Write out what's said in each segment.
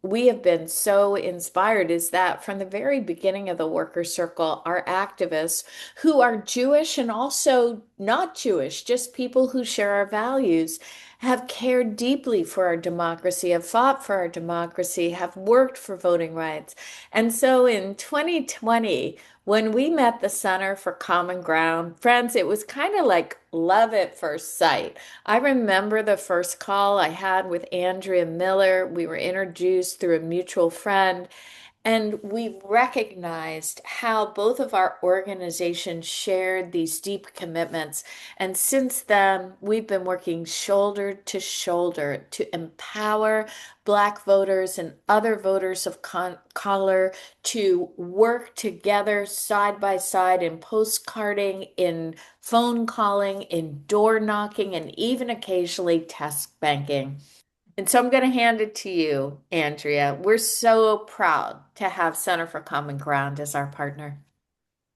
we have been so inspired is that from the very beginning of the Worker Circle, our activists who are Jewish and also not Jewish, just people who share our values, have cared deeply for our democracy, have fought for our democracy, have worked for voting rights. And so in 2020, when we met the Center for Common Ground, friends, it was kind of like love at first sight. I remember the first call I had with Andrea Miller. We were introduced through a mutual friend, and we recognized how both of our organizations shared these deep commitments. And since then, we've been working shoulder to shoulder to empower Black voters and other voters of color to work together side by side in postcarding, in phone calling, in door knocking, and even occasionally test banking. And so I'm going to hand it to you, Andrea. We're so proud to have Center for Common Ground as our partner.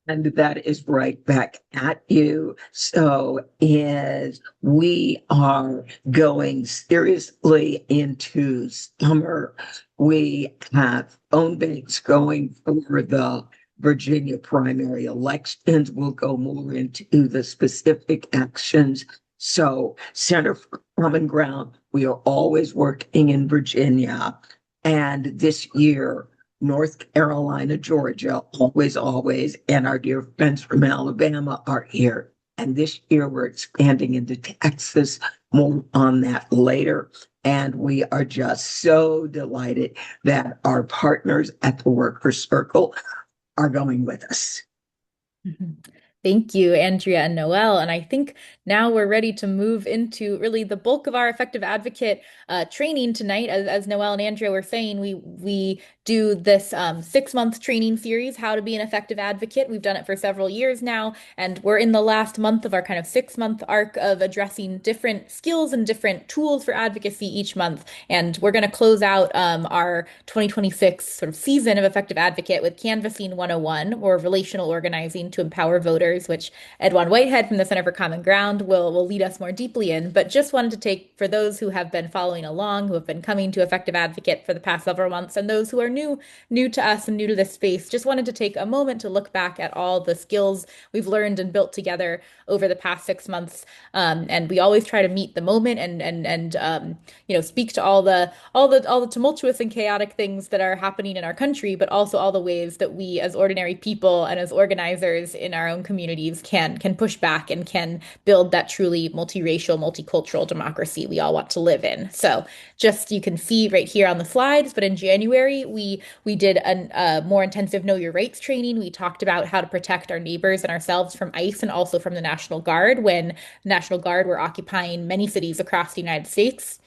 And that is right back at you. So as we are going seriously into summer, we have phone banks going for the Virginia primary elections. We'll go more into the specific actions. So Center for Common Ground, we are always working in Virginia. And this year, North Carolina, Georgia, always, always, and our dear friends from Alabama are here. And this year we're expanding into Texas. More on that later. And we are just so delighted that our partners at the Worker Circle are going with us. Mhm. Thank you, Andrea and Noel. And I think now we're ready to move into really the bulk of our effective advocate training tonight. As Noel and Andrea were saying, we do this 6-month training series, How to Be an Effective Advocate. We've done it for several years now, and we're in the last month of our kind of 6-month arc of addressing different skills and different tools for advocacy each month. And we're going to close out our 2026 sort of season of effective advocate with Canvassing 101, or relational organizing to empower voters, which Edwan Whitehead from the Center for Common Ground will lead us more deeply in. But just wanted to take, for those who have been following along, who have been coming to Effective Advocate for the past several months, and those who are new to us and new to this space, just wanted to take a moment to look back at all the skills we've learned and built together over the past 6 months. And we always try to meet the moment and speak to all the tumultuous and chaotic things that are happening in our country, but also all the ways that we as ordinary people and as organizers in our own communities can push back and can build that truly multiracial, multicultural democracy we all want to live in. So just you can see right here on the slides, but in January we did a more intensive Know Your Rights training. We talked about how to protect our neighbors and ourselves from ICE and also from the National Guard when the National Guard were occupying many cities across the United States.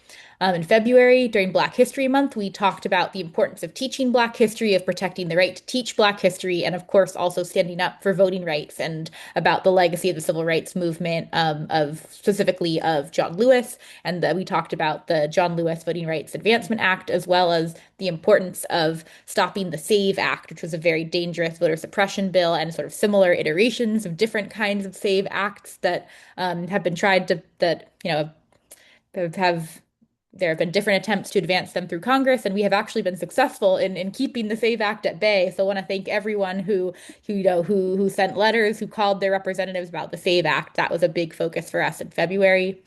In February, during Black History Month, we talked about the importance of teaching Black history, of protecting the right to teach Black history, and of course, also standing up for voting rights and about the legacy of the civil rights movement, of specifically of John Lewis. And we talked about the John Lewis Voting Rights Advancement Act, as well as the importance of stopping the SAVE Act, which was a very dangerous voter suppression bill, and sort of similar iterations of different kinds of SAVE Acts that have been tried to, that, have there have been different attempts to advance them through Congress, and we have actually been successful in keeping the SAVE Act at bay. So I want to thank everyone who sent letters, who called their representatives about the SAVE Act. That was a big focus for us in February.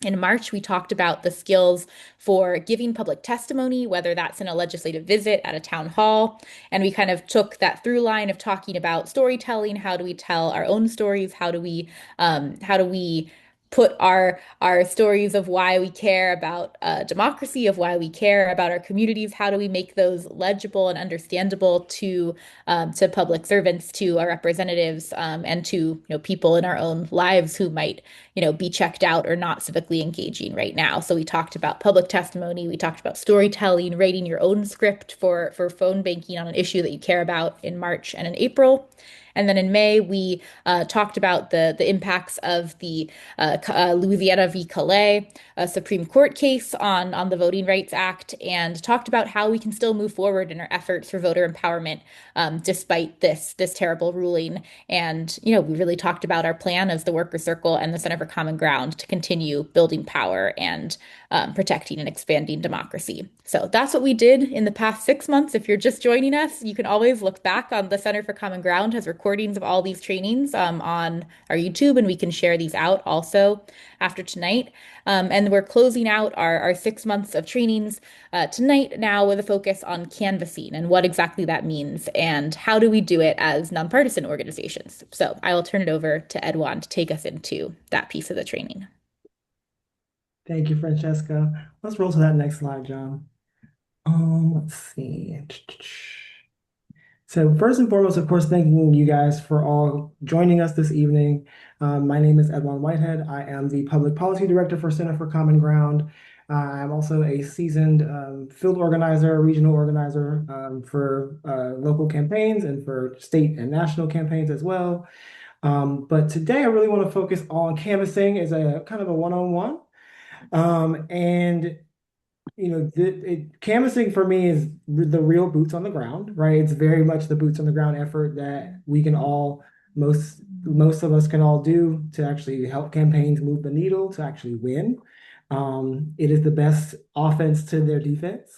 In March, we talked about the skills for giving public testimony, whether that's in a legislative visit at a town hall. And we kind of took that through line of talking about storytelling. How do we tell our own stories? How do we put our stories of why we care about democracy, of why we care about our communities? How do we make those legible and understandable to public servants, to our representatives, and to people in our own lives who might be checked out or not civically engaging right now? So we talked about public testimony, we talked about storytelling, writing your own script for phone banking on an issue that you care about in March and in April. And then in May, we talked about the impacts of the Louisiana v. Calais Supreme Court case on the Voting Rights Act, and talked about how we can still move forward in our efforts for voter empowerment despite this terrible ruling. And we really talked about our plan as the Worker Circle and the Center for Common Ground to continue building power and protecting and expanding democracy. So that's what we did in the past 6 months. If you're just joining us, you can always look back on the Center for Common Ground has recordings of all these trainings on our YouTube, and we can share these out also after tonight. And we're closing out our 6 months of trainings tonight now with a focus on canvassing and what exactly that means and how do we do it as nonpartisan organizations. So I will turn it over to Edwan to take us into that piece of the training. Thank you, Francesca. Let's roll to that next slide, John. Let's see. So first and foremost, of course, thanking you guys for all joining us this evening. My name is Edwan Whitehead. I am the Public Policy Director for Center for Common Ground. I'm also a seasoned field organizer, regional organizer for local campaigns and for state and national campaigns as well. But today I really want to focus on canvassing as a kind of a one-on-one. And canvassing for me is the real boots on the ground, right? It's very much the boots on the ground effort that we can all, most of us can all do to actually help campaigns move the needle to actually win. It is the best offense to their defense.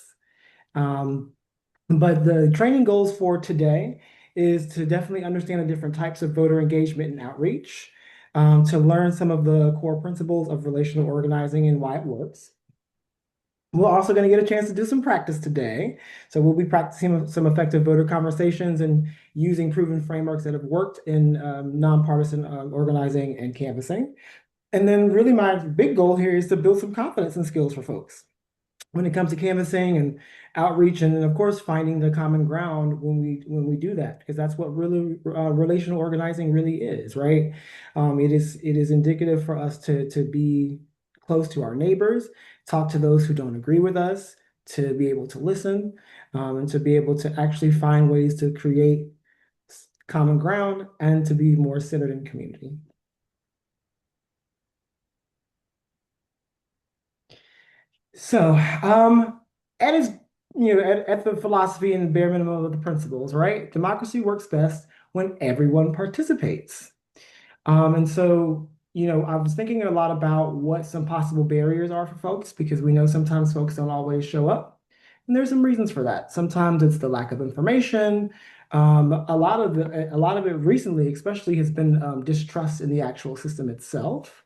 But the training goals for today is to definitely understand the different types of voter engagement and outreach, to learn some of the core principles of relational organizing and why it works. We're also going to get a chance to do some practice today. So we'll be practicing some effective voter conversations and using proven frameworks that have worked in nonpartisan organizing and canvassing. And then really my big goal here is to build some confidence and skills for folks when it comes to canvassing and outreach, and then of course finding the common ground when we do that, because that's what really relational organizing really is, right? It is indicative for us to be close to our neighbors, talk to those who don't agree with us, to be able to listen, and to be able to actually find ways to create common ground and to be more centered in community. So, at its at the philosophy and bare minimum of the principles, right? Democracy works best when everyone participates. And so, I was thinking a lot about what some possible barriers are for folks, because we know sometimes folks don't always show up. And there's some reasons for that. Sometimes it's the lack of information. A lot of it recently, especially, has been distrust in the actual system itself.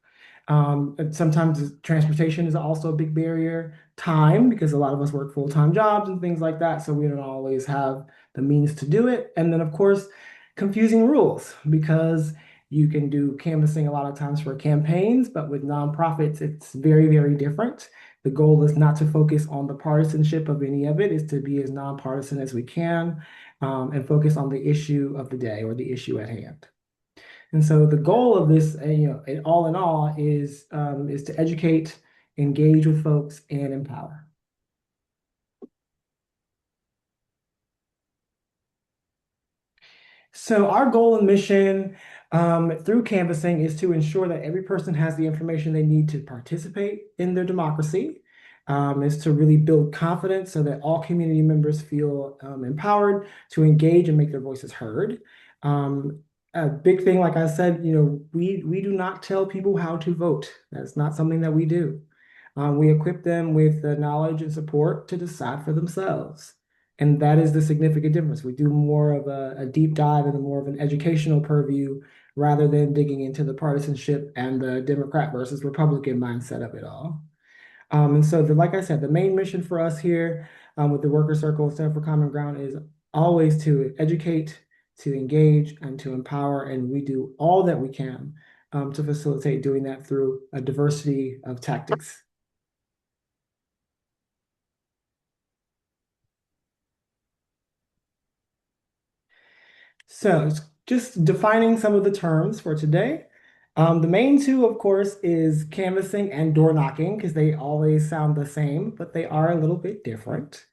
And sometimes transportation is also a big barrier. Time, because a lot of us work full-time jobs and things like that, so we don't always have the means to do it. And then, of course, confusing rules, because you can do canvassing a lot of times for campaigns, but with nonprofits, it's very, very different. The goal is not to focus on the partisanship of any of it, is to be as nonpartisan as we can, and focus on the issue of the day or the issue at hand. And so the goal of this, all in all, is to educate, engage with folks, and empower. So our goal and mission through canvassing is to ensure that every person has the information they need to participate in their democracy, is to really build confidence so that all community members feel empowered to engage and make their voices heard. A big thing, like I said, we do not tell people how to vote. That's not something that we do. We equip them with the knowledge and support to decide for themselves. And that is the significant difference. We do more of a deep dive and more of an educational purview rather than digging into the partisanship and the Democrat versus Republican mindset of it all. And so, like I said, the main mission for us here with the Worker Circle Center for Common Ground is always to educate, to engage, and to empower. And we do all that we can to facilitate doing that through a diversity of tactics. So it's just defining some of the terms for today. The main two, of course, is canvassing and door knocking, because they always sound the same, but they are a little bit different.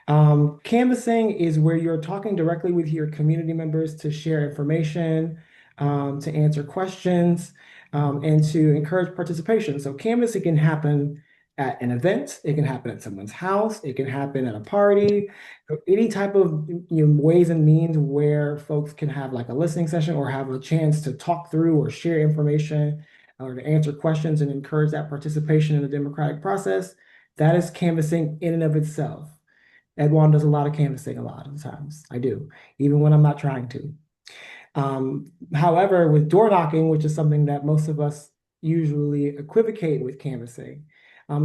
Canvassing is where you're talking directly with your community members to share information, to answer questions, and to encourage participation. So canvassing can happen at an event, it can happen at someone's house, it can happen at a party, any type of ways and means where folks can have like a listening session or have a chance to talk through or share information or to answer questions and encourage that participation in the democratic process. That is canvassing in and of itself. Edwan does a lot of canvassing a lot of times. I do, even when I'm not trying to. However, with door knocking, which is something that most of us usually equivocate with canvassing,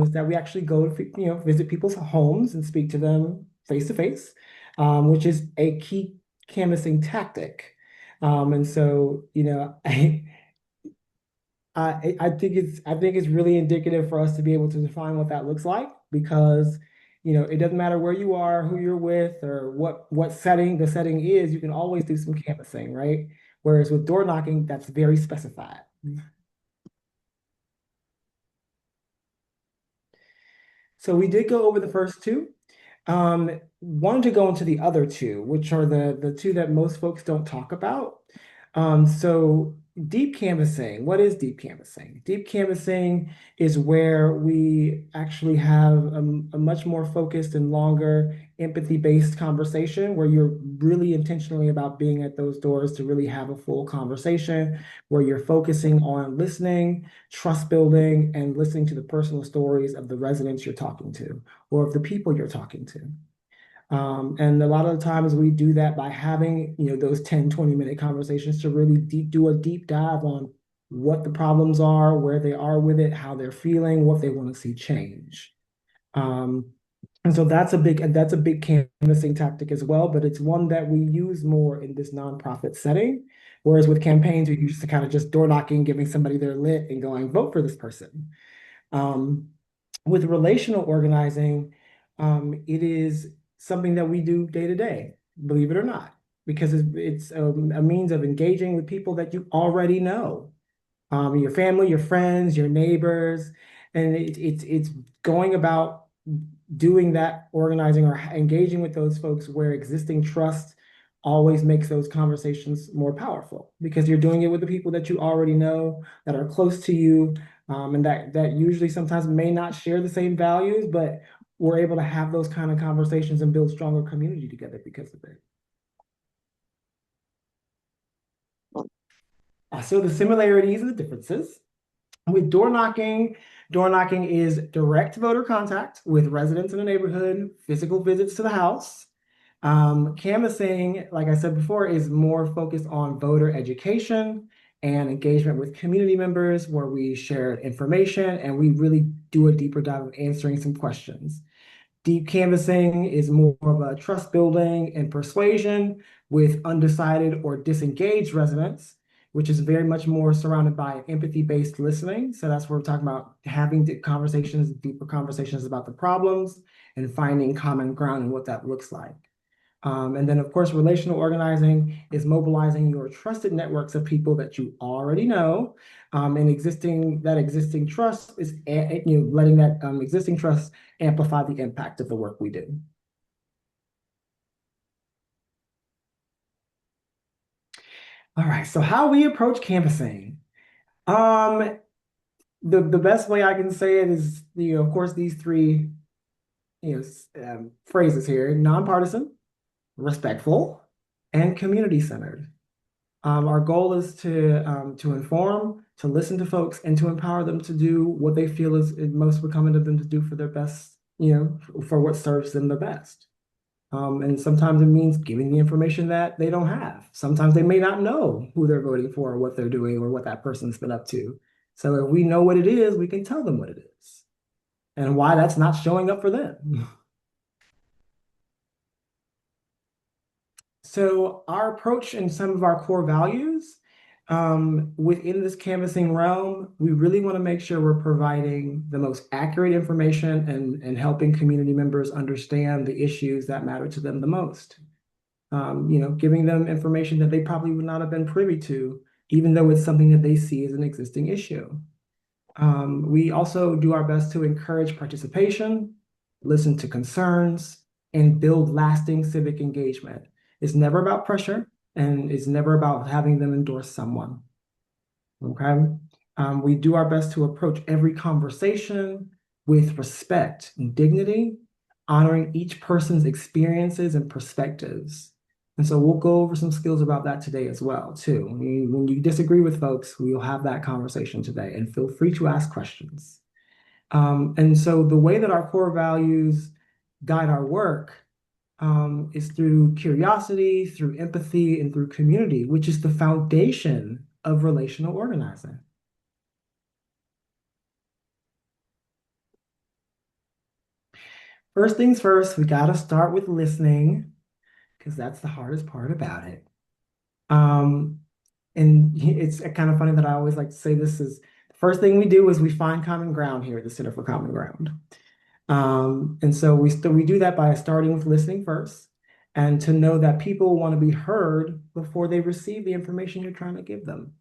is that we actually go to visit people's homes and speak to them face to face, which is a key canvassing tactic. And so, I think it's really indicative for us to be able to define what that looks like because it doesn't matter where you are, who you're with, or what setting the setting is, you can always do some canvassing, right? Whereas with door knocking, that's very specified. So we did go over the first two. Wanted to go into the other two, which are the two that most folks don't talk about. So deep canvassing, what is deep canvassing? Deep canvassing is where we actually have a much more focused and longer empathy-based conversation where you're really intentionally about being at those doors to really have a full conversation, where you're focusing on listening, trust building, and listening to the personal stories of the residents you're talking to or of the people you're talking to. And a lot of the times we do that by having, those 10, 20-minute conversations to really do a deep dive on what the problems are, where they are with it, how they're feeling, what they want to see change. And so that's a big canvassing tactic as well, but it's one that we use more in this nonprofit setting. Whereas with campaigns, we used to kind of just door knocking, giving somebody their lit and going, vote for this person. With relational organizing, it is something that we do day to day, believe it or not, because it's a means of engaging with people that you already know, your family, your friends, your neighbors, and it's going about doing that organizing or engaging with those folks where existing trust always makes those conversations more powerful because you're doing it with the people that you already know that are close to you, and that usually sometimes may not share the same values, but we're able to have those kind of conversations and build stronger community together because of it. So the similarities and the differences. With door knocking is direct voter contact with residents in the neighborhood, physical visits to the house. Canvassing, like I said before, is more focused on voter education and engagement with community members where we share information and we really do a deeper dive of answering some questions. Deep canvassing is more of a trust building and persuasion with undecided or disengaged residents, which is very much more surrounded by empathy-based listening. So that's where we're talking about having deeper conversations about the problems and finding common ground and what that looks like. And then, of course, relational organizing is mobilizing your trusted networks of people that you already know, and existing trust is letting that existing trust amplify the impact of the work we do. All right, so how we approach canvassing. The best way I can say it is, of course, these three phrases here: nonpartisan, respectful, and community-centered. Our goal is to inform, to listen to folks, and to empower them to do what they feel is most becoming of them to do for their best, for what serves them the best. And sometimes it means giving the information that they don't have. Sometimes they may not know who they're voting for, or what they're doing, or what that person's been up to. So if we know what it is, we can tell them what it is and why that's not showing up for them. So our approach and some of our core values within this canvassing realm, we really want to make sure we're providing the most accurate information and helping community members understand the issues that matter to them the most. Giving them information that they probably would not have been privy to, even though it's something that they see as an existing issue. We also do our best to encourage participation, listen to concerns, and build lasting civic engagement. It's never about pressure, and it's never about having them endorse someone. Okay? We do our best to approach every conversation with respect and dignity, honoring each person's experiences and perspectives. And so we'll go over some skills about that today as well, too. When you disagree with folks, we'll have that conversation today, and feel free to ask questions. And so the way that our core values guide our work is through curiosity, through empathy, and through community, which is the foundation of relational organizing. First things first, we got to start with listening, because that's the hardest part about it. And it's kind of funny that I always like to say this is the first thing we do is we find common ground here at the Center for Common Ground. And so we do that by starting with listening first, and to know that people want to be heard before they receive the information you're trying to give them.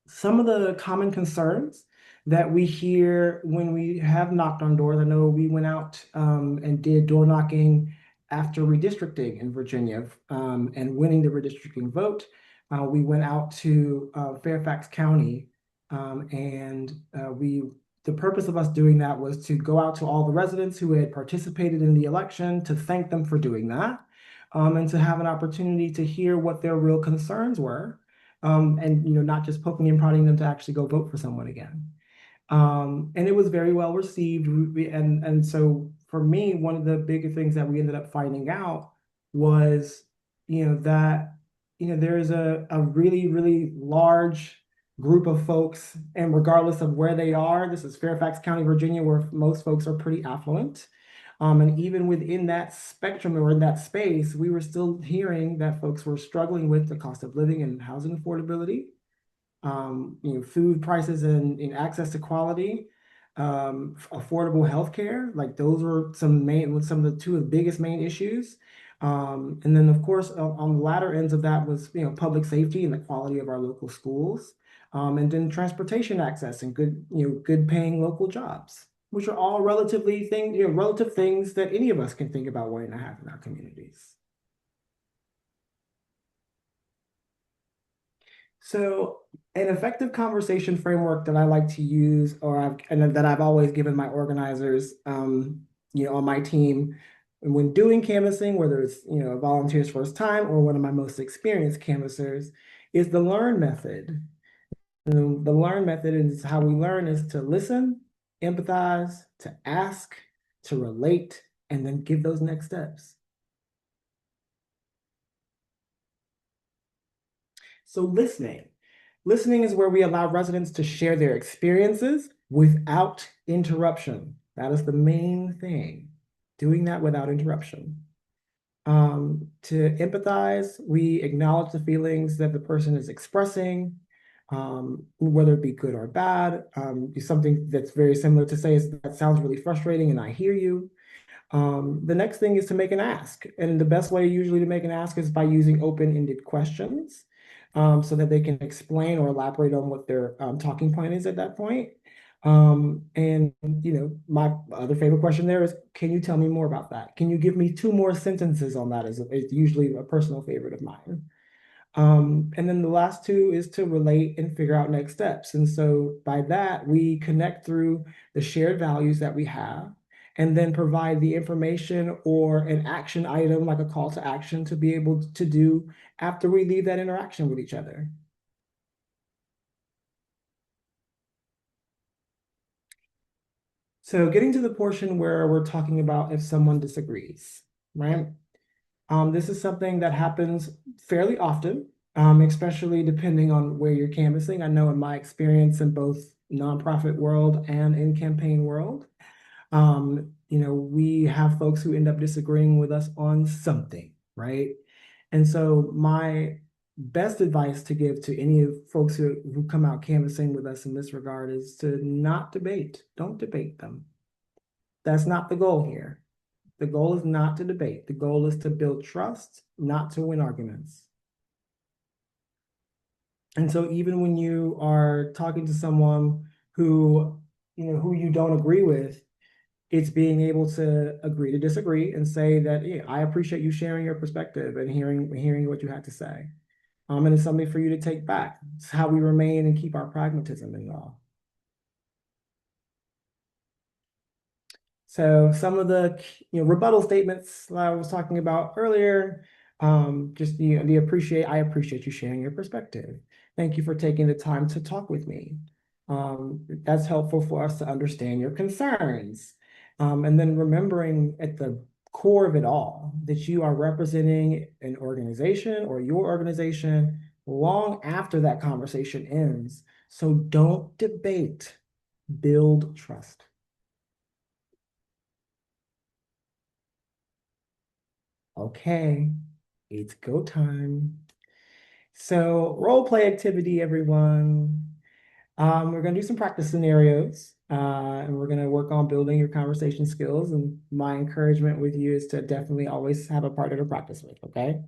Some of the common concerns that we hear when we have knocked on doors. I know we went out and did door knocking after redistricting in Virginia and winning the redistricting vote. We went out to Fairfax County, and the purpose of us doing that was to go out to all the residents who had participated in the election, to thank them for doing that, and to have an opportunity to hear what their real concerns were, and not just poking and prodding them to actually go vote for someone again. And it was very well received. And so for me, one of the bigger things that we ended up finding out was, that, there is a really, really large group of folks, and regardless of where they are, this is Fairfax County, Virginia, where most folks are pretty affluent. And even within that spectrum or in that space, we were still hearing that folks were struggling with the cost of living and housing affordability, food prices and access to quality, affordable healthcare. Like those were some of the two of the biggest main issues. And then of course, on the latter ends of that was, public safety and the quality of our local schools, and then transportation access and good paying local jobs, which are all relative things that any of us can think about wanting to have in our communities. So an effective conversation framework that I like to use, that I've always given my organizers, on my team, when doing canvassing, whether it's, a volunteer's first time or one of my most experienced canvassers, is the LEARN method. And the LEARN method is how we learn is to listen, empathize, to ask, to relate, and then give those next steps. So listening is where we allow residents to share their experiences without interruption. That is the main thing, doing that without interruption. To empathize, we acknowledge the feelings that the person is expressing, whether it be good or bad. Something that's very similar to say is, that sounds really frustrating and I hear you. The next thing is to make an ask. And the best way usually to make an ask is by using open-ended questions, so that they can explain or elaborate on what their talking point is at that point. And my other favorite question there is, can you tell me more about that? Can you give me 2 more sentences on that? Is usually a personal favorite of mine. And then the last 2 is to relate and figure out next steps. And so by that, we connect through the shared values that we have, and then provide the information or an action item, like a call to action, to be able to do after we leave that interaction with each other. So getting to the portion where we're talking about if someone disagrees, right? This is something that happens fairly often, especially depending on where you're canvassing. I know in my experience in both nonprofit world and in campaign world, we have folks who end up disagreeing with us on something, right? And so my best advice to give to any of folks who come out canvassing with us in this regard is to not debate. Don't debate them. That's not the goal here. The goal is not to debate. The goal is to build trust, not to win arguments. And so even when you are talking to someone who who you don't agree with, it's being able to agree to disagree and say that, yeah, I appreciate you sharing your perspective and hearing what you had to say. And it's something for you to take back. It's how we remain and keep our pragmatism in law. So some of the rebuttal statements that I was talking about earlier, just I appreciate you sharing your perspective. Thank you for taking the time to talk with me. That's helpful for us to understand your concerns. And then remembering at the core of it all that you are representing an organization or your organization long after that conversation ends. So don't debate, build trust. Okay, it's go time. So role play activity, everyone. We're gonna do some practice scenarios, and we're gonna work on building your conversation skills. And my encouragement with you is to definitely always have a partner to practice with, okay?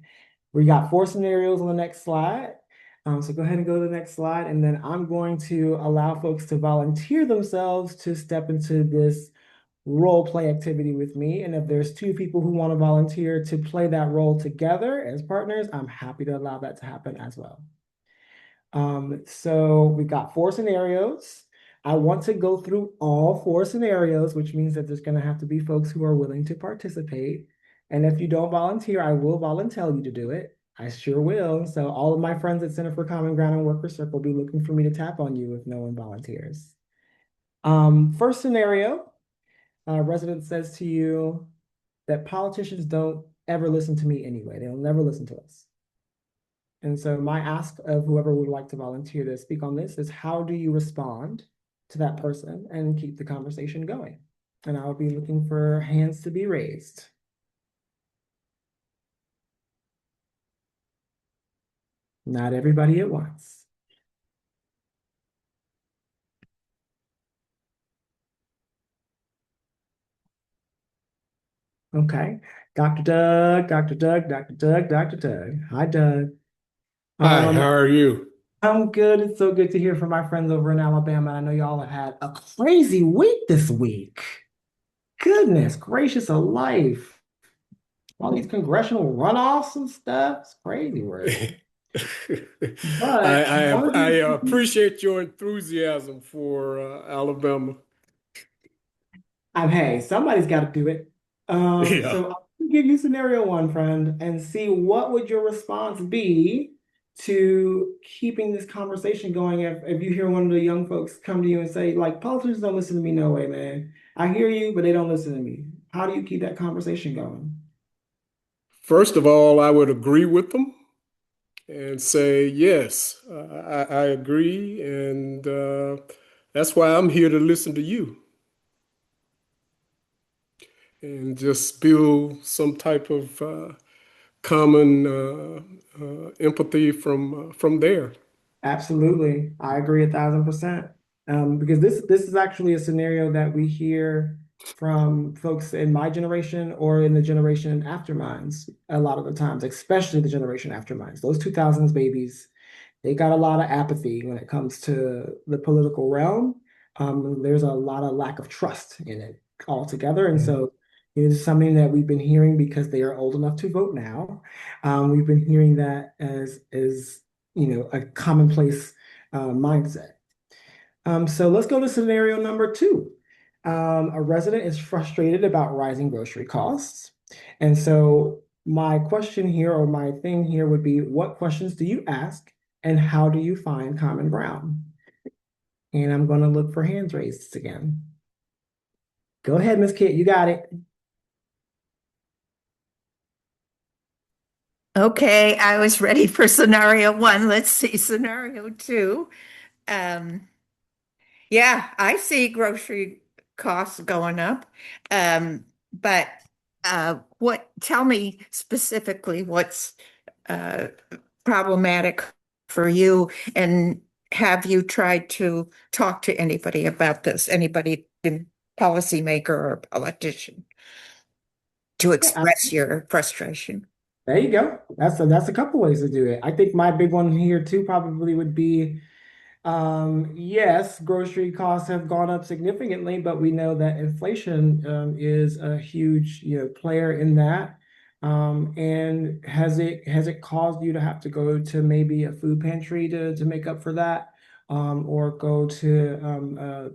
We got 4 scenarios on the next slide. So go ahead and go to the next slide, and then I'm going to allow folks to volunteer themselves to step into this role play activity with me. And if there's 2 people who want to volunteer to play that role together as partners, I'm happy to allow that to happen as well. So we've got 4 scenarios. I want to go through all 4 scenarios, which means that there's going to have to be folks who are willing to participate. And if you don't volunteer, I will volunteer you to do it. I sure will. So all of my friends at Center for Common Ground and Worker Circle will be looking for me to tap on you if no one volunteers. First scenario, a resident says to you that politicians don't ever listen to me anyway. They'll never listen to us. And so my ask of whoever would like to volunteer to speak on this is, how do you respond to that person and keep the conversation going? And I'll be looking for hands to be raised. Not everybody at once. Okay. Dr. Doug, Dr. Doug, Dr. Doug, Dr. Doug. Hi, Doug. Hi, how are you? I'm good. It's so good to hear from my friends over in Alabama. I know y'all have had a crazy week this week. Goodness gracious alive. All these congressional runoffs and stuff. It's crazy work. But I appreciate your enthusiasm for Alabama. hey, somebody's got to do it. Yeah. So I'll give you scenario 1, friend, and see what would your response be to keeping this conversation going if you hear one of the young folks come to you and say, like, politicians don't listen to me, no way, man. I hear you, but they don't listen to me. How do you keep that conversation going? First of all, I would agree with them and say, yes, I agree. And that's why I'm here to listen to you and just build some type of common empathy from there. Absolutely. I agree 1,000%. Because this is actually a scenario that we hear from folks in my generation or in the generation after mine's a lot of the times, especially the generation after mine's. Those 2000s babies, they got a lot of apathy when it comes to the political realm. There's a lot of lack of trust in it altogether. And so it is something that we've been hearing because they are old enough to vote now. We've been hearing that as a commonplace mindset. So let's go to scenario number 2. A resident is frustrated about rising grocery costs. And so my question here, or my thing here, would be, what questions do you ask and how do you find common ground? And I'm going to look for hands raised again. Go ahead, Miss Kit, you got it. Okay, I was ready for scenario 1. Let's see scenario 2. Yeah, I see grocery costs going up. But tell me specifically what's problematic for you, and have you tried to talk to anybody about this? Anybody, policymaker or politician, to express your frustration? There you go. That's a couple ways to do it. I think my big one here too probably would be Yes, grocery costs have gone up significantly, but we know that inflation is a huge, player in that. And has it caused you to have to go to maybe a food pantry to make up for that? Or go to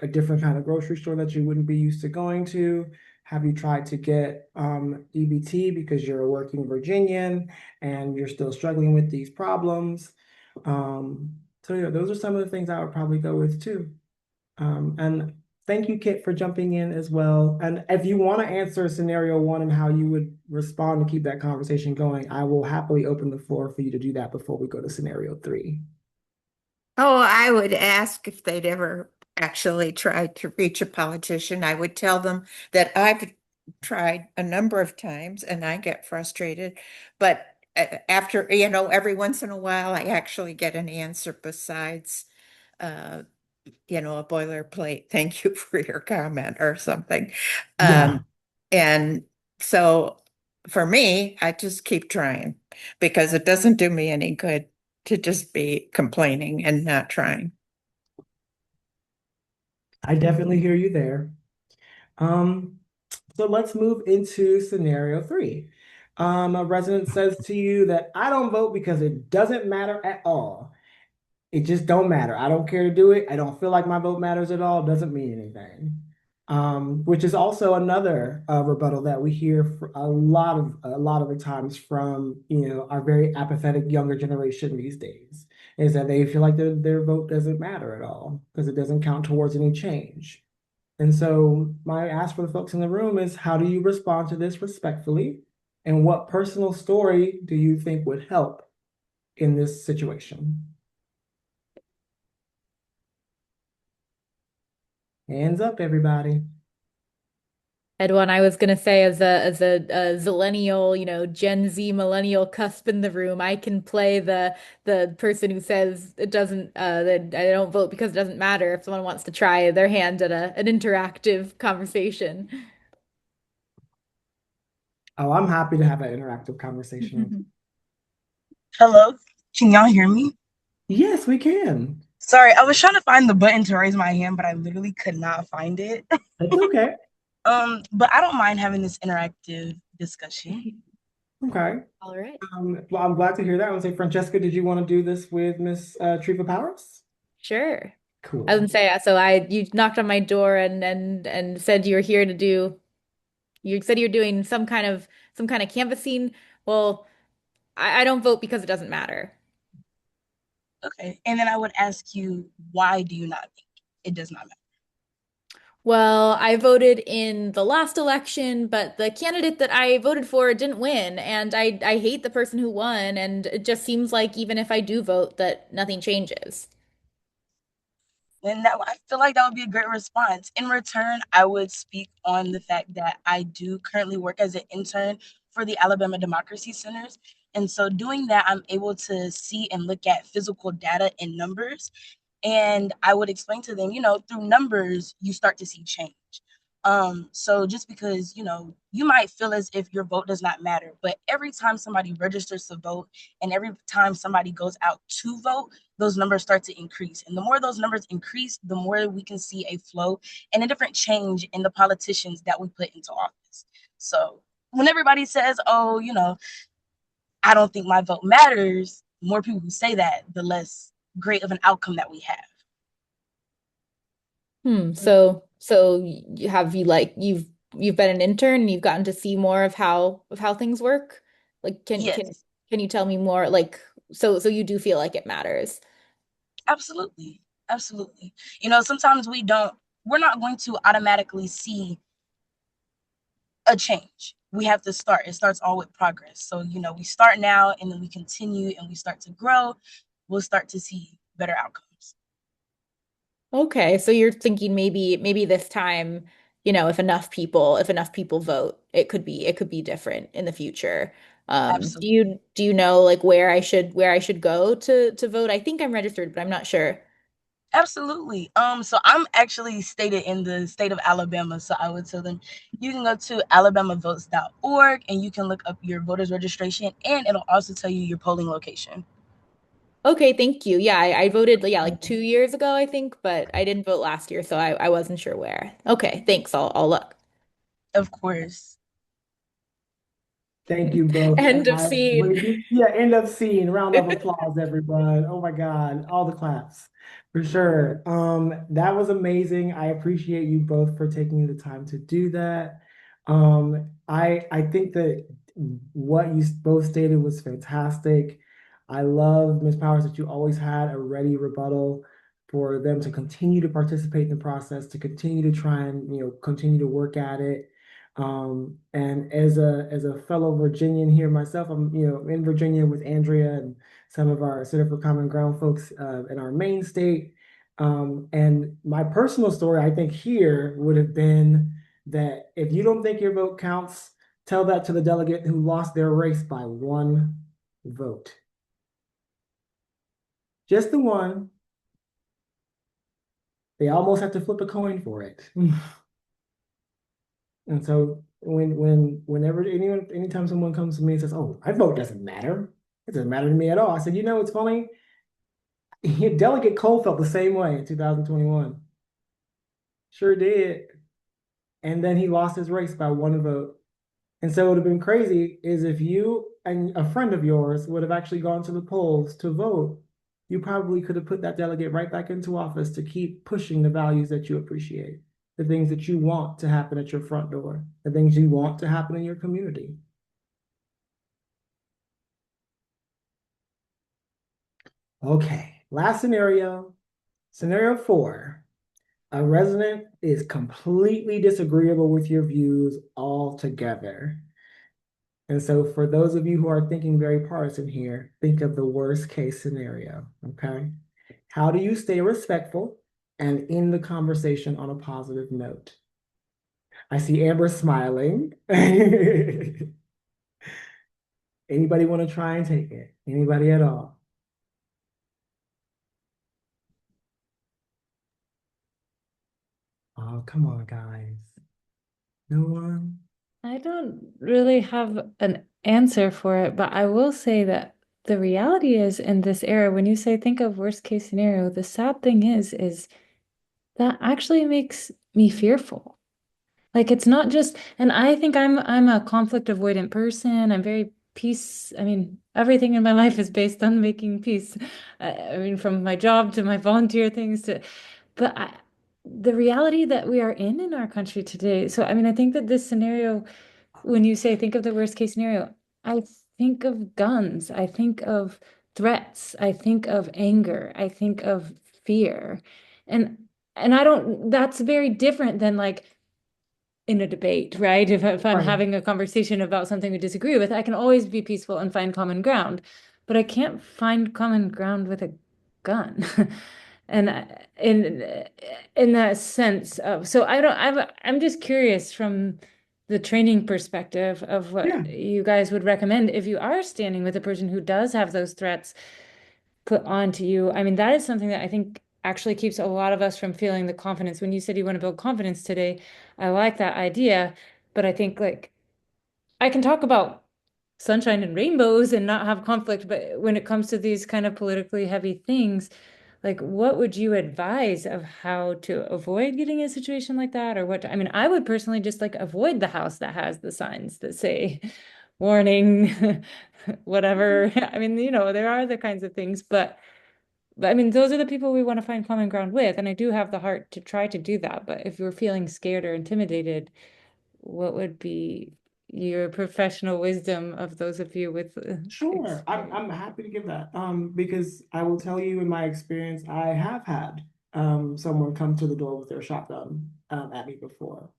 a different kind of grocery store that you wouldn't be used to going to? Have you tried to get EBT because you're a working Virginian and you're still struggling with these problems? So yeah, those are some of the things I would probably go with too. And thank you, Kit, for jumping in as well. And if you want to answer scenario one and how you would respond to keep that conversation going, I will happily open the floor for you to do that before we go to scenario three. Oh, I would ask if they'd ever actually tried to reach a politician. I would tell them that I've tried a number of times and I get frustrated. But after, every once in a while, I actually get an answer besides, uh, a boilerplate, thank you for your comment or something. Yeah, And so for me, I just keep trying because it doesn't do me any good to just be complaining and not trying. I definitely hear you there. Um, so let's move into scenario three. A resident says to you that I don't vote because it doesn't matter at all. It just don't matter. I don't care to do it. I don't feel like my vote matters at all. It doesn't mean anything. Which is also another rebuttal that we hear for a lot of the times from our very apathetic younger generation these days, is that they feel like their vote doesn't matter at all because it doesn't count towards any change. And so my ask for the folks in the room is, how do you respond to this respectfully? And what personal story do you think would help in this situation? Hands up, everybody. Edwin, I was gonna say, as a zillennial, Gen Z millennial cusp in the room, I can play the person who says it doesn't that I don't vote because it doesn't matter if someone wants to try their hand at an interactive conversation. Oh, I'm happy to have an interactive conversation. Hello, can y'all hear me? Yes, we can. Sorry, I was trying to find the button to raise my hand, but I literally could not find it. That's okay. But I don't mind having this interactive discussion. Okay. All right. Well, I'm glad to hear that. I would say, Francesca, did you want to do this with Miss Triva Powers? Sure. I was Cool. gonna say, so you knocked on my door and said you were here to do. You said you're doing some kind of canvassing. Well, I don't vote because it doesn't matter. Okay, and then I would ask you, why do you not think it does not matter? Well, I voted in the last election, but the candidate that I voted for didn't win, and I hate the person who won, and it just seems like even if I do vote, that nothing changes. And that I feel like that would be a great response. In return, I would speak on the fact that I do currently work as an intern for the Alabama Democracy Centers. And so doing that, I'm able to see and look at physical data and numbers. And I would explain to them, through numbers, you start to see change. So just because, you might feel as if your vote does not matter, but every time somebody registers to vote and every time somebody goes out to vote, those numbers start to increase. And the more those numbers increase, the more we can see a flow and a different change in the politicians that we put into office. So when everybody says, oh, I don't think my vote matters, the more people who say that, the less great of an outcome that we have. So you've been an intern and you've gotten to see more of how things work? Like Yes, can you tell me more so you do feel like it matters? absolutely. Absolutely. Sometimes we're not going to automatically see a change. We have to start. It starts all with progress. So, we start now and then we continue and we start to grow. We'll start to see better outcomes. Okay, so you're thinking maybe this time, if enough people vote, it could be different in the future. Do Absolutely. you know like where I should go to vote? I think I'm registered, but I'm not sure. Absolutely. So I'm actually stated in the state of Alabama. So I would tell them you can go to alabamavotes.org and you can look up your voters registration and it'll also tell you your polling location. Okay, thank you. Yeah, I voted, yeah, like 2 years ago, I think, but I didn't vote last year, so I wasn't sure where. Okay, thanks. I'll look. Of course. Thank you both. End of I scene. really do. Yeah, end of scene. Round of applause, everyone. Oh my God, all the claps for sure. That was amazing. I appreciate you both for taking the time to do that. I think that what you both stated was fantastic. I love, Ms. Powers, that you always had a ready rebuttal for them to continue to participate in the process, to continue to try and, continue to work at it. And as a fellow Virginian here myself, I'm in Virginia with Andrea and some of our Center for Common Ground folks in our main state. And my personal story, I think here would have been that if you don't think your vote counts, tell that to the delegate who lost their race by one vote. Just the one. They almost have to flip a coin for it. And so anytime someone comes to me and says, "Oh, my vote doesn't matter. It doesn't matter to me at all," I said, it's funny. Delegate Cole felt the same way in 2021. Sure did. And then he lost his race by one vote. And so it would have been crazy is if you and a friend of yours would have actually gone to the polls to vote, you probably could have put that delegate right back into office to keep pushing the values that you appreciate, the things that you want to happen at your front door, the things you want to happen in your community. Okay, last scenario, scenario 4. A resident is completely disagreeable with your views altogether. And so for those of you who are thinking very partisan here, think of the worst case scenario, okay? How do you stay respectful and end the conversation on a positive note? I see Amber smiling. Anybody want to try and take it? Anybody at all? Oh, come on, guys. No one? I don't really have an answer for it, but I will say that the reality is in this era, when you say think of worst case scenario, the sad thing is that actually makes me fearful. Like it's not just, and I think I'm a conflict avoidant person. I'm very peace. I mean, everything in my life is based on making peace. I mean, from my job to my volunteer things to, but the reality that we are in our country today. So, I mean, I think that this scenario, when you say think of the worst case scenario, I think of guns, I think of threats, I think of anger, I think of fear. And I don't, that's very different than like in a debate, right? If I'm Right. having a conversation about something we disagree with, I can always be peaceful and find common ground, but I can't find common ground with a gun. And in that sense of, so I'm just curious from the training perspective of Yeah. what you guys would recommend if you are standing with a person who does have those threats put onto you. I mean, that is something that I think actually keeps a lot of us from feeling the confidence. When you said you want to build confidence today, I like that idea, but I think like I can talk about sunshine and rainbows and not have conflict, but when it comes to these kind of politically heavy things, like what would you advise of how to avoid getting in a situation like that? Or what, I mean, I would personally just like avoid the house that has the signs that say warning, whatever. I mean, there are other kinds of things, but I mean, those are the people we want to find common ground with. And I do have the heart to try to do that. But if you're feeling scared or intimidated, what would be your professional wisdom of those of you with Sure, I'm happy to give that. Because I will tell you in my experience, I have had someone come to the door with their shotgun at me before.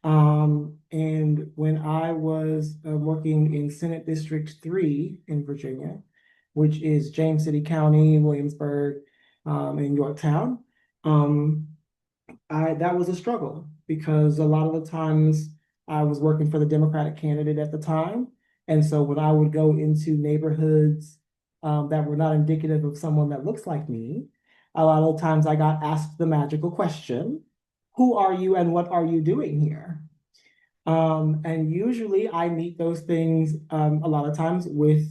And when I was working in Senate District 3 in Virginia, which is James City County, Williamsburg, and Yorktown, that was a struggle because a lot of the times I was working for the Democratic candidate at the time. And so when I would go into neighborhoods that were not indicative of someone that looks like me, a lot of the times I got asked the magical question, who are you and what are you doing here? And usually I meet those things a lot of times with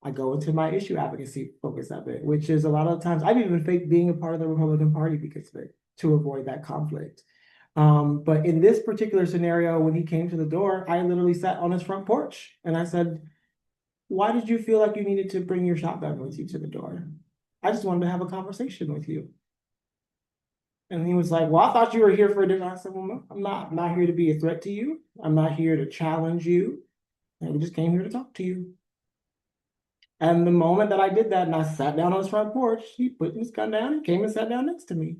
I go into my issue advocacy focus of it, which is a lot of times I've even faked being a part of the Republican Party because of it to avoid that conflict. But in this particular scenario, when he came to the door, I literally sat on his front porch and I said, why did you feel like you needed to bring your shotgun with you to the door? I just wanted to have a conversation with you. And he was like, well, I thought you were here for dinner. I said, well, no, I'm not here to be a threat to you. I'm not here to challenge you. And we just came here to talk to you. And the moment that I did that and I sat down on his front porch, he put his gun down and came and sat down next to me.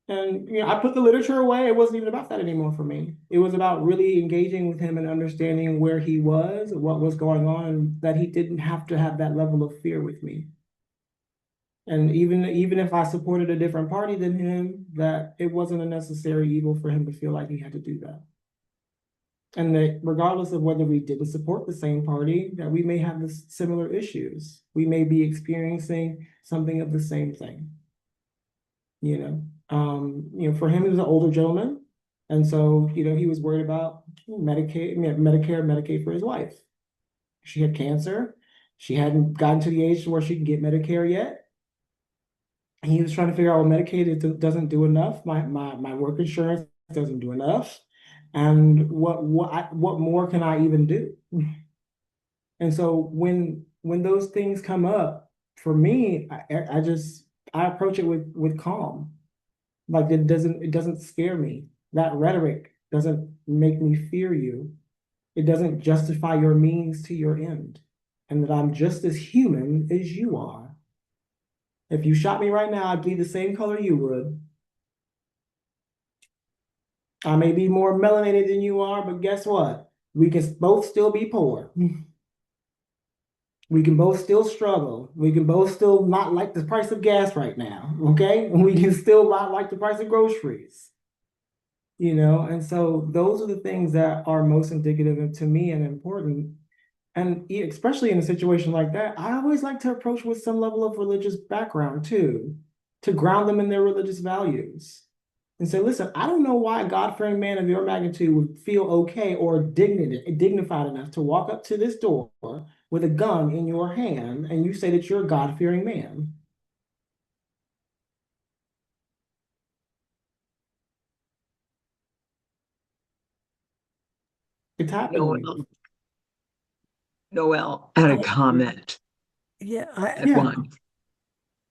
And I put the literature away. It wasn't even about that anymore for me. It was about really engaging with him and understanding where he was, what was going on, and that he didn't have to have that level of fear with me. And even if I supported a different party than him, that it wasn't a necessary evil for him to feel like he had to do that. And that regardless of whether we didn't support the same party, that we may have this similar issues. We may be experiencing something of the same thing. For him, he was an older gentleman. And so, he was worried about Medicaid for his wife. She had cancer. She hadn't gotten to the age where she could get Medicare yet. And he was trying to figure out, well, Medicaid doesn't do enough. My work insurance doesn't do enough. And what more can I even do? And so when those things come up, for me, I approach it with calm. Like it doesn't scare me. That rhetoric doesn't make me fear you. It doesn't justify your means to your end. And that I'm just as human as you are. If you shot me right now, I'd bleed the same color you would. I may be more melanated than you are, but guess what? We can both still be poor. We can both still struggle. We can both still not like the price of gas right now, okay? And we can still not like the price of groceries, And so those are the things that are most indicative to me and important. And especially in a situation like that, I always like to approach with some level of religious background too, to ground them in their religious values. And say, listen, I don't know why a God-fearing man of your magnitude would feel okay or dignified enough to walk up to this door with a gun in your hand and you say that you're a God-fearing man. It's happening. Noel had a comment. Yeah, One.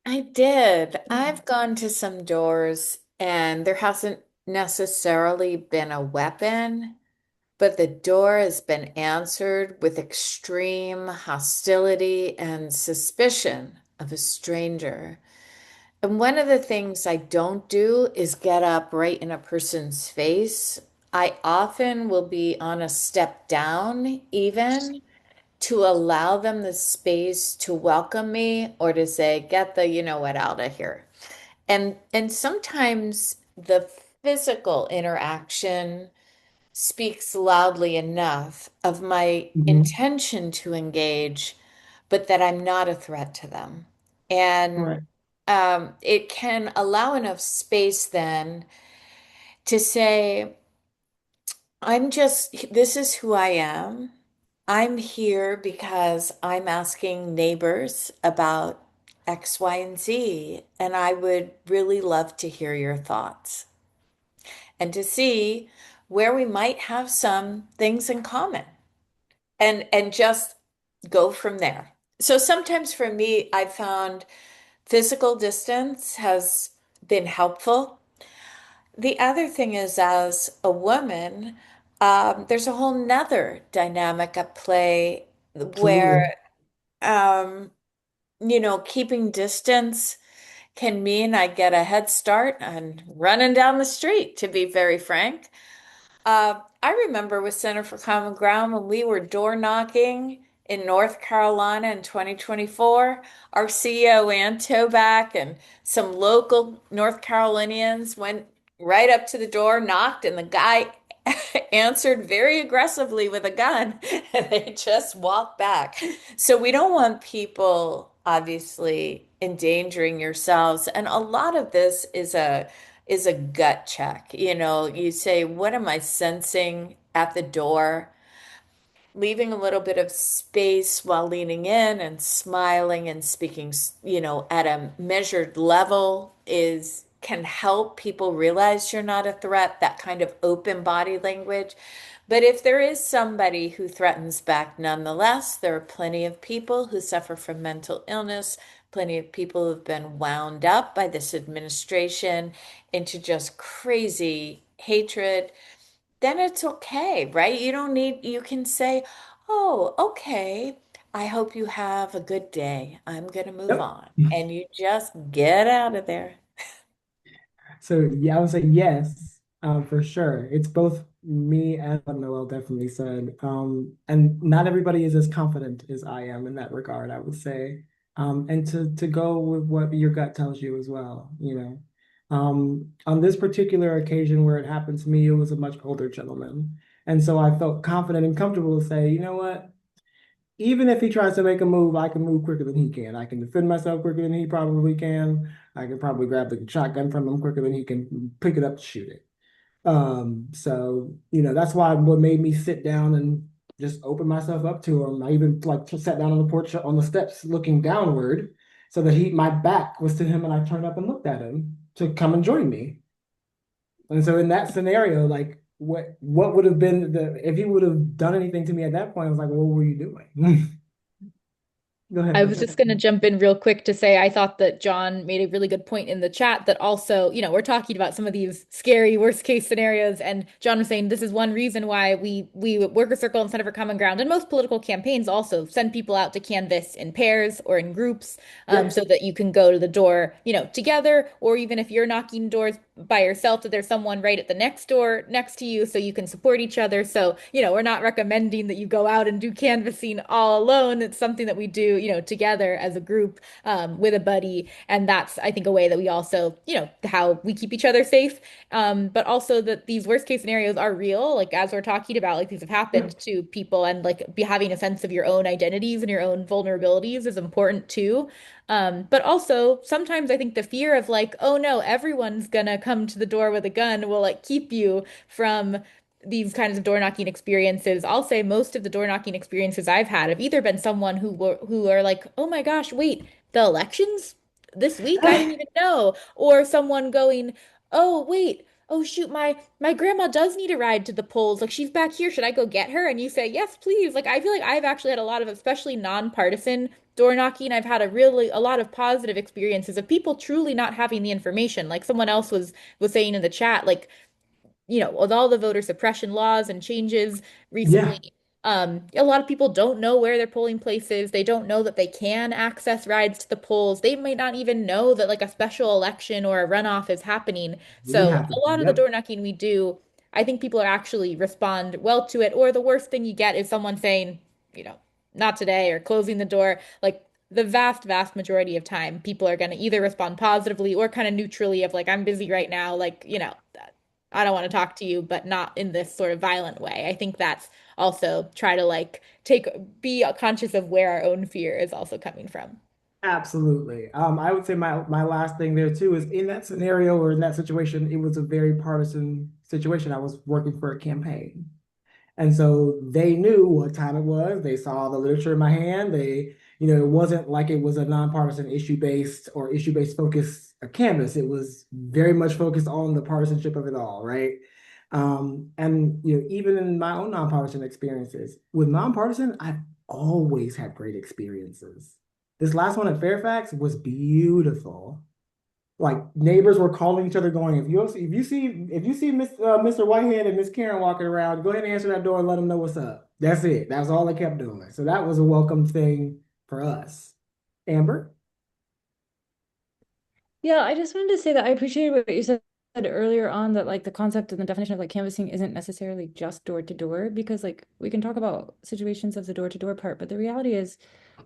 I did. I've gone to some doors and there hasn't necessarily been a weapon, but the door has been answered with extreme hostility and suspicion of a stranger. And one of the things I don't do is get up right in a person's face. I often will be on a step down, even to allow them the space to welcome me or to say, get the you know what out of here. And sometimes the physical interaction speaks loudly enough of my intention to engage, but that I'm not a threat to them. And it can allow enough space then to say, this is who I am. I'm here because I'm asking neighbors about X, Y, and Z, and I would really love to hear your thoughts and to see where we might have some things in common and just go from there. So sometimes for me, I found physical distance has been helpful. The other thing is, as a woman, there's a whole nother dynamic at play where, um, keeping distance can mean I get a head start on running down the street, to be very frank. I remember with Center for Common Ground when we were door knocking in North Carolina in 2024, our CEO Ann Toback and some local North Carolinians went right up to the door, knocked, and the guy answered very aggressively with a gun, and they just walked back. So we don't want people obviously endangering yourselves, and a lot of this is a gut check. You say, what am I sensing at the door? leaving a little bit of space while leaning in and smiling and speaking, at a measured level is can help people realize you're not a threat, that kind of open body language. But if there is somebody who threatens back nonetheless, there are plenty of people who suffer from mental illness, plenty of people who've been wound up by this administration into just crazy hatred, then it's okay, right? You can say, oh, okay, I hope you have a good day. I'm going to move Yep. on. And you just get out of there. So yeah, I would say yes, for sure. It's both me and what Noel definitely said. And not everybody is as confident as I am in that regard, I would say. And to go with what your gut tells you as well, you know. On this particular occasion where it happened to me, it was a much older gentleman. And so I felt confident and comfortable to say, you know what? Even if he tries to make a move, I can move quicker than he can. I can defend myself quicker than he probably can. I can probably grab the shotgun from him quicker than he can pick it up to shoot it. So that's why what made me sit down and just open myself up to him. I even like sat down on the porch on the steps looking downward so that my back was to him and I turned up and looked at him to come and join me. And so in that scenario, like what would have been if he would have done anything to me at that point, I was like, what were you doing? Go ahead, I was Brenda. just going to jump in real quick to say I thought that John made a really good point in the chat that also, we're talking about some of these scary worst case scenarios, and John was saying this is one reason why we Worker Circle and Center for Common Ground and most political campaigns also send people out to canvass in pairs or in groups, Yep. so that you can go to the door, together, or even if you're knocking doors by yourself, that there's someone right at the next door next to you so you can support each other. So, we're not recommending that you go out and do canvassing all alone. It's something that we do, together as a group, with a buddy. And that's, I think, a way that we also, how we keep each other safe. But also that these worst case scenarios are real. Like, as we're talking about, like, these have happened to people, and like be having a sense of your own identities and your own vulnerabilities is important too. But also sometimes I think the fear of like, oh no, everyone's gonna come to the door with a gun will like keep you from these kinds of door knocking experiences. I'll say most of the door knocking experiences I've had have either been someone who are like, oh my gosh, wait, the elections this week? I didn't even know. Or someone going, oh wait, oh shoot, my grandma does need a ride to the polls. Like she's back here. Should I go get her? And you say, yes, please. Like I feel like I've actually had a lot of especially nonpartisan door knocking. I've had a lot of positive experiences of people truly not having the information. Like someone else was saying in the chat, like, with all the voter suppression laws and changes Yeah. recently, a lot of people don't know where their polling place is. They don't know that they can access rides to the polls. They might not even know that like a special election or a runoff is happening. Really So happened. a lot of the Yep. door knocking we do, I think people are actually respond well to it. Or the worst thing you get is someone saying, not today, or closing the door. Like the vast, vast majority of time, people are going to either respond positively or kind of neutrally of like, I'm busy right now. Like, I don't want to talk to you, but not in this sort of violent way. I think that's also try to like be conscious of where our own fear is also coming from. Absolutely. I would say my last thing there too is in that scenario or in that situation, it was a very partisan situation. I was working for a campaign. And so they knew what time it was. They saw the literature in my hand. It wasn't like it was a nonpartisan issue-based or issue-based focus canvas. It was very much focused on the partisanship of it all, right? And even in my own nonpartisan experiences, with nonpartisan, I've always had great experiences. This last one at Fairfax was beautiful. Like neighbors were calling each other, going, if you see Mr. Whitehead and Miss Karen walking around, go ahead and answer that door and let them know what's up. That's it. That's all they kept doing. So that was a welcome thing for us. Amber? Yeah, I just wanted to say that I appreciate what you said earlier on, that like the concept and the definition of like canvassing isn't necessarily just door to door, because like we can talk about situations of the door to door part, but the reality is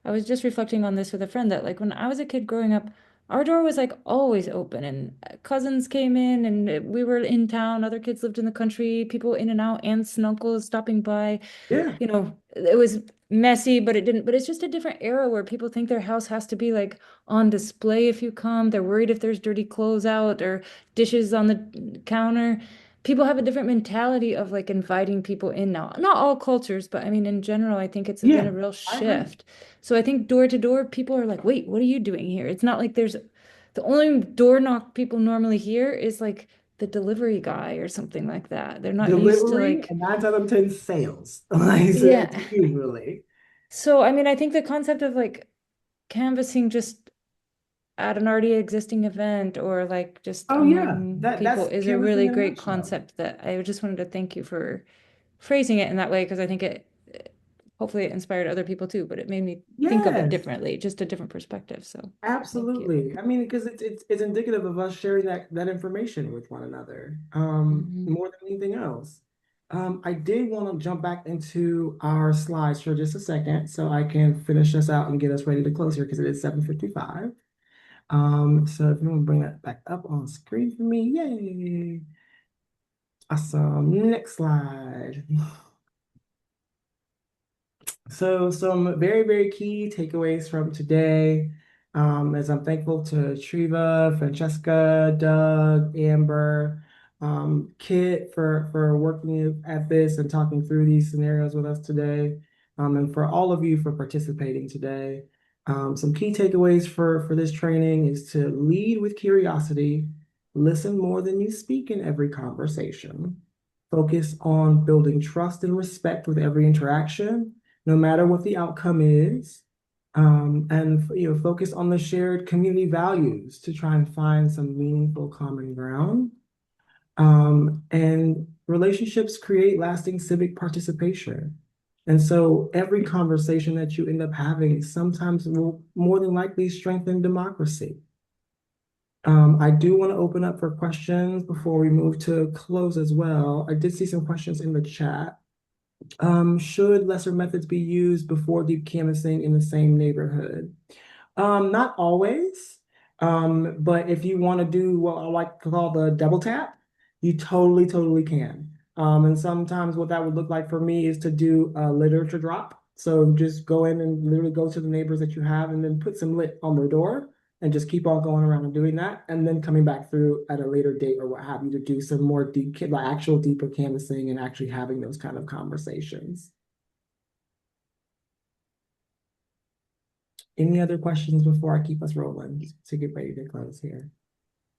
I was just reflecting on this with a friend that like when I was a kid growing up, our door was like always open, and cousins came in, and we were in town, other kids lived in the country, people in and out, aunts and uncles stopping by. Yeah. It was messy, but it's just a different era where people think their house has to be like on display if you come. They're worried if there's dirty clothes out or dishes on the counter. people have a different mentality of like inviting people in now. Not all cultures, but I mean, in general, I think it's been Yeah, a real I agree. shift. So I think door to door, people are like, wait, what are you doing here? It's not like there's the only door knock people normally hear is like the delivery guy or something like that. They're not used to Delivery like, and 9 out of 10 sales. Like, so yeah. it's usually. So I mean, I think the concept of like canvassing just at an already existing event or like just Oh yeah, among that's people is a canvassing really in a great nutshell. concept that I just wanted to thank you for phrasing it in that way because I think hopefully it inspired other people too, but it made me think of it Yes, differently, just a different perspective. So thank you. absolutely. I mean, because it's indicative of us sharing that information with one another, Mhm. more than anything else. I did want to jump back into our slides for just a second so I can finish this out and get us ready to close here because it is 7:55. So if you want to bring that back up on screen for me, yay. Awesome. Next slide. So some very, very key takeaways from today. As I'm thankful to Triva, Francesca, Doug, Amber, Kit for working at this and talking through these scenarios with us today. And for all of you for participating today. Some key takeaways for this training is to lead with curiosity, listen more than you speak in every conversation, focus on building trust and respect with every interaction no matter what the outcome is. And focus on the shared community values to try and find some meaningful common ground. And relationships create lasting civic participation. And so every conversation that you end up having sometimes will more than likely strengthen democracy. I do want to open up for questions before we move to close as well. I did see some questions in the chat. Should lesser methods be used before deep canvassing in the same neighborhood? Not always. But if you want to do what I like to call the double tap, you totally, totally can. And sometimes what that would look like for me is to do a literature drop. So just go in and literally go to the neighbors that you have and then put some lit on their door and just keep on going around and doing that. And then coming back through at a later date or what have you to do some more deep, like actual deeper canvassing and actually having those kind of conversations. Any other questions before I keep us rolling to get ready to close here?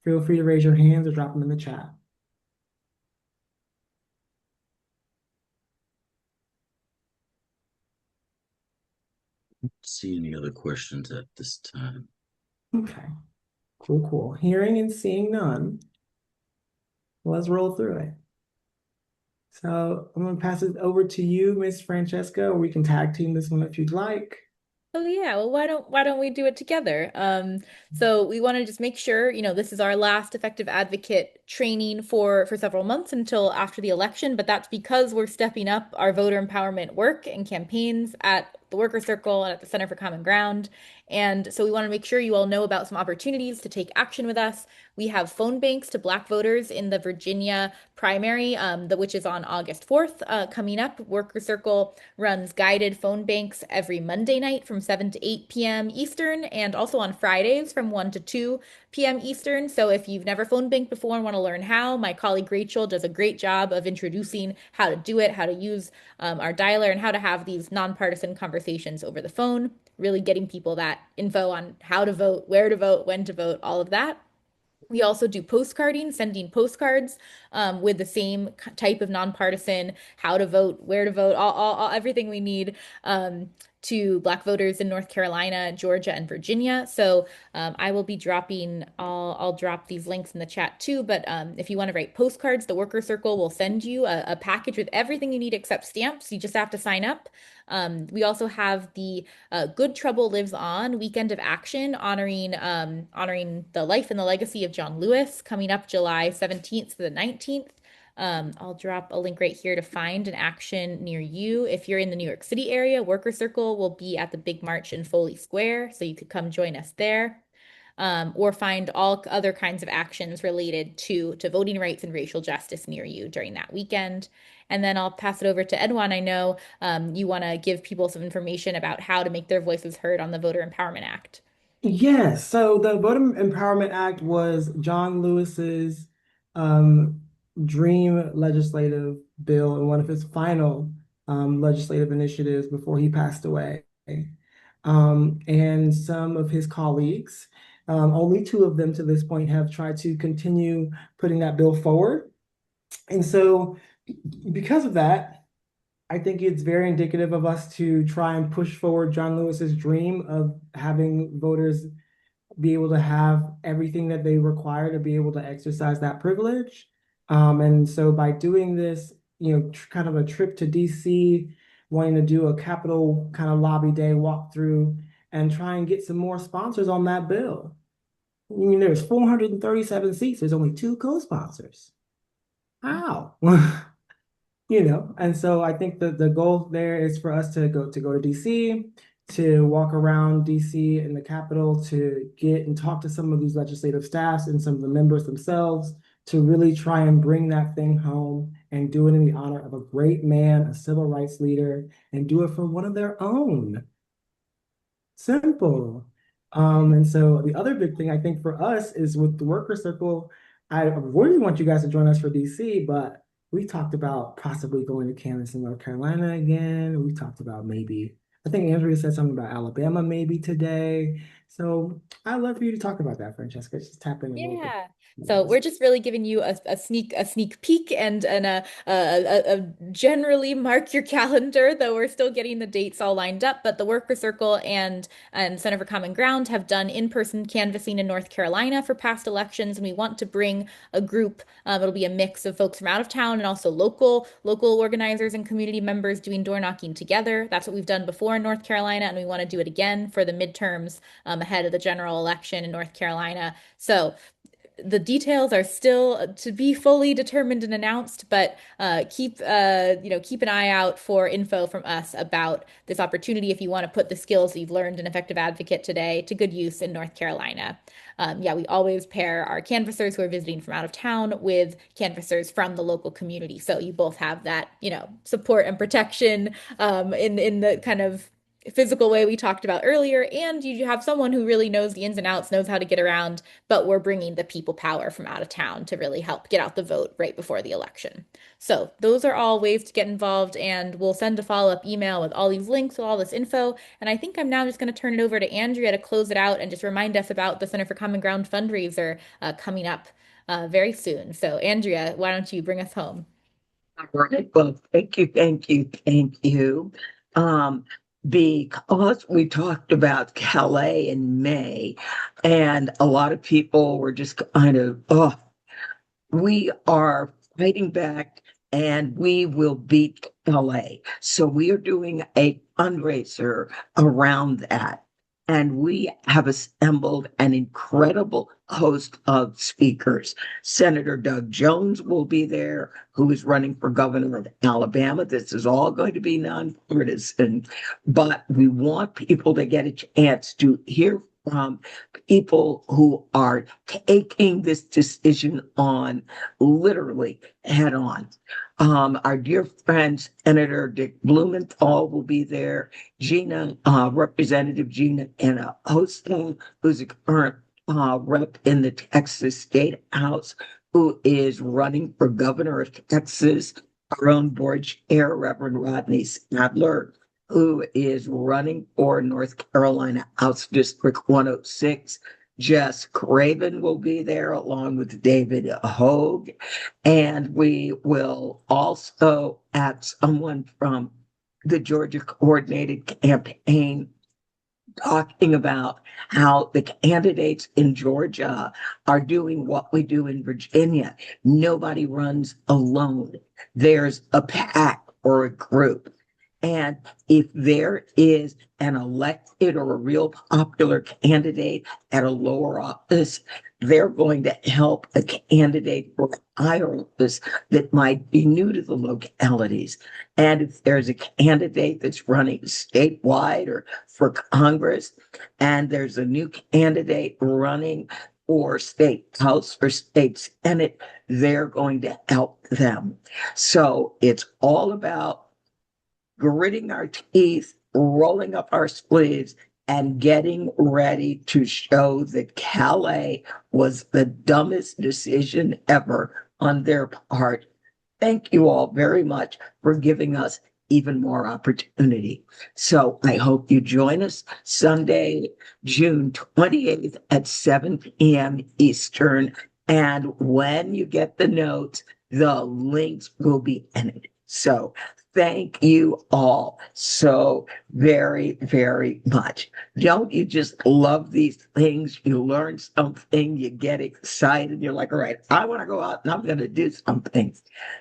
Feel free to raise your hands or drop them in the chat. See any other questions at this time? Okay, cool, cool. Hearing and seeing none, let's roll through it. So I'm gonna pass it over to you, Miss Francesca, or we can tag team this one if you'd like. Oh yeah, well why don't we do it together? So we want to just make sure, this is our last effective advocate training for several months until after the election, but that's because we're stepping up our voter empowerment work and campaigns at the Worker Circle and at the Center for Common Ground. And so we want to make sure you all know about some opportunities to take action with us. We have phone banks to Black voters in the Virginia primary, which is on August 4th, coming up. Worker Circle runs guided phone banks every Monday night from 7 to 8 p.m. Eastern and also on Fridays from 1 to 2 p.m. Eastern. So if you've never phone banked before and want to learn how, my colleague Rachel does a great job of introducing how to do it, how to use our dialer, and how to have these nonpartisan conversations over the phone, really getting people that info on how to vote, where to vote, when to vote, all of that. We also do postcarding, sending postcards with the same type of nonpartisan, how to vote, where to vote, everything we need to Black voters in North Carolina, Georgia, and Virginia. So I will be I'll drop these links in the chat too. But if you want to write postcards, the Worker Circle will send you a package with everything you need except stamps. You just have to sign up. We also have the Good Trouble Lives On Weekend of Action, honoring the life and the legacy of John Lewis, coming up July 17th to the 19th. I'll drop a link right here to find an action near you. If you're in the New York City area, Worker Circle will be at the big march in Foley Square, so you could come join us there. Or find all other kinds of actions related to voting rights and racial justice near you during that weekend. And then I'll pass it over to Edwan. I know you want to give people some information about how to make their voices heard on the Voter Empowerment Act. Yes, so the Voter Empowerment Act was John Lewis's um, dream legislative bill and one of his final legislative initiatives before he passed away. And some of his colleagues, only two of them to this point, have tried to continue putting that bill forward. And so, because of that, I think it's very indicative of us to try and push forward John Lewis's dream of having voters be able to have everything that they require to be able to exercise that privilege. And so by doing this, kind of a trip to DC, wanting to do a Capitol kind of lobby day walkthrough and try and get some more sponsors on that bill. I mean, there's 437 seats. There's only 2 co-sponsors. How? And so I think that the goal there is for us to go to DC, to walk around DC and the Capitol, to get and talk to some of these legislative staffs and some of the members themselves, to really try and bring that thing home and do it in the honor of a great man, a civil rights leader, and do it for one of their own. Simple. And so the other big thing I think for us is with the Worker Circle, I really want you guys to join us for DC, but we talked about possibly going to Kansas and North Carolina again. We talked about maybe, I think Andrea said something about Alabama maybe today. So I'd love for you to talk about that, Francesca. Just tap in a little bit. Yeah. So we're just really giving you a sneak peek and a generally mark your calendar, though we're still getting the dates all lined up. But the Worker Circle and Center for Common Ground have done in-person canvassing in North Carolina for past elections, and we want to bring a group. It'll be a mix of folks from out of town and also local organizers and community members doing door knocking together. That's what we've done before in North Carolina, and we want to do it again for the midterms ahead of the general election in North Carolina. So the details are still to be fully determined and announced, but keep an eye out for info from us about this opportunity if you want to put the skills that you've learned in Effective Advocate today to good use in North Carolina. We always pair our canvassers who are visiting from out of town with canvassers from the local community, so you both have that support and protection in the kind of physical way we talked about earlier, and you have someone who really knows the ins and outs, knows how to get around, but we're bringing the people power from out of town to really help get out the vote right before the election. So those are all ways to get involved, and we'll send a follow-up email with all these links, with all this info. And I think I'm now just going to turn it over to Andrea to close it out and just remind us about the Center for Common Ground fundraiser coming up very soon. So Andrea, why don't you bring us home? All right. Well, thank you. Because we talked about Calais in May, and a lot of people were just kind of, we are fighting back and we will beat Calais. So we are doing a fundraiser around that. And we have assembled an incredible host of speakers. Senator Doug Jones will be there, who is running for governor of Alabama. This is all going to be nonpartisan, but we want people to get a chance to hear from people who are taking this decision on literally head on. Our dear friend, Senator Dick Blumenthal will be there. Representative Gina Anna Osteen, who's a current rep in the Texas State House, who is running for governor of Texas. Our own board chair, Reverend Rodney Sadler, who is running for North Carolina House District 106. Jess Craven will be there along with David Hogue. And we will also have someone from the Georgia Coordinated Campaign talking about how the candidates in Georgia are doing what we do in Virginia. Nobody runs alone. There's a pack or a group. And if there is an elected or a real popular candidate at a lower office, they're going to help a candidate for a higher office that might be new to the localities. And if there's a candidate that's running statewide or for Congress, and there's a new candidate running for state house or state senate, they're going to help them. So it's all about gritting our teeth, rolling up our sleeves, and getting ready to show that Calais was the dumbest decision ever on their part. Thank you all very much for giving us even more opportunity. So I hope you join us Sunday, June 28th at 7 p.m. Eastern. And when you get the notes, the links will be in it. So thank you all so very, very much. Don't you just love these things? You learn something, you get excited, you're like, all right, I want to go out and I'm going to do something.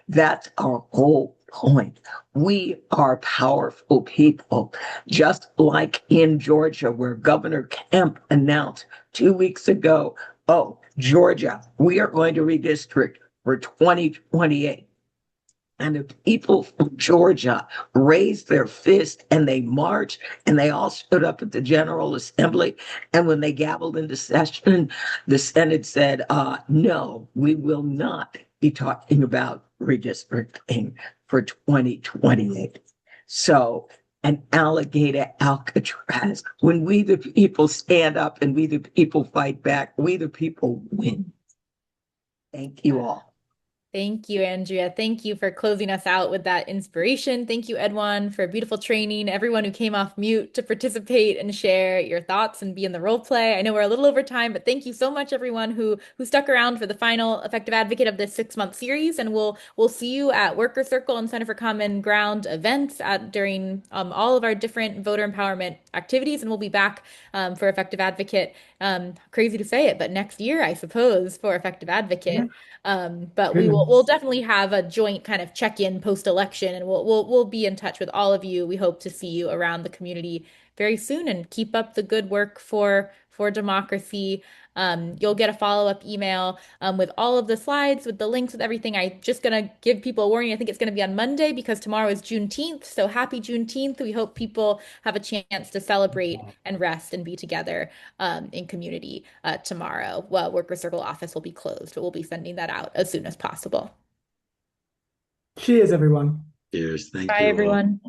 That's our whole point. We are powerful people, just like in Georgia, where Governor Kemp announced 2 weeks ago, oh, Georgia, we are going to redistrict for 2028. And the people from Georgia raised their fist and they marched and they all stood up at the General Assembly. And when they gavelled into session, the Senate said, no, we will not be talking about redistricting for 2028. So an alligator Alcatraz. When we the people stand up and we the people fight back, we the people win. Thank you all. Thank you, Andrea. Thank you for closing us out with that inspiration. Thank you, Edwan, for beautiful training. Everyone who came off mute to participate and share your thoughts and be in the role play. I know we're a little over time, but thank you so much, everyone who stuck around for the final Effective Advocate of this 6-month series. And we'll see you at Worker Circle and Center for Common Ground events during all of our different voter empowerment activities. And we'll be back for Effective Advocate. Crazy to say it, but next year, I suppose, for Effective Advocate. But we'll definitely have a joint kind of check-in post-election, and we'll be in touch with all of you. We hope to see you around the community very soon, and keep up the good work for democracy. You'll get a follow-up email with all of the slides, with the links, with everything. I'm just gonna give people a warning. I think it's gonna be on Monday because tomorrow is Juneteenth. So happy Juneteenth. We hope people have a chance to celebrate and rest and be together in community tomorrow. Well, Worker Circle office will be closed, but we'll be sending that out as soon as possible. Cheers, everyone. Cheers. Thank Bye, you all. everyone.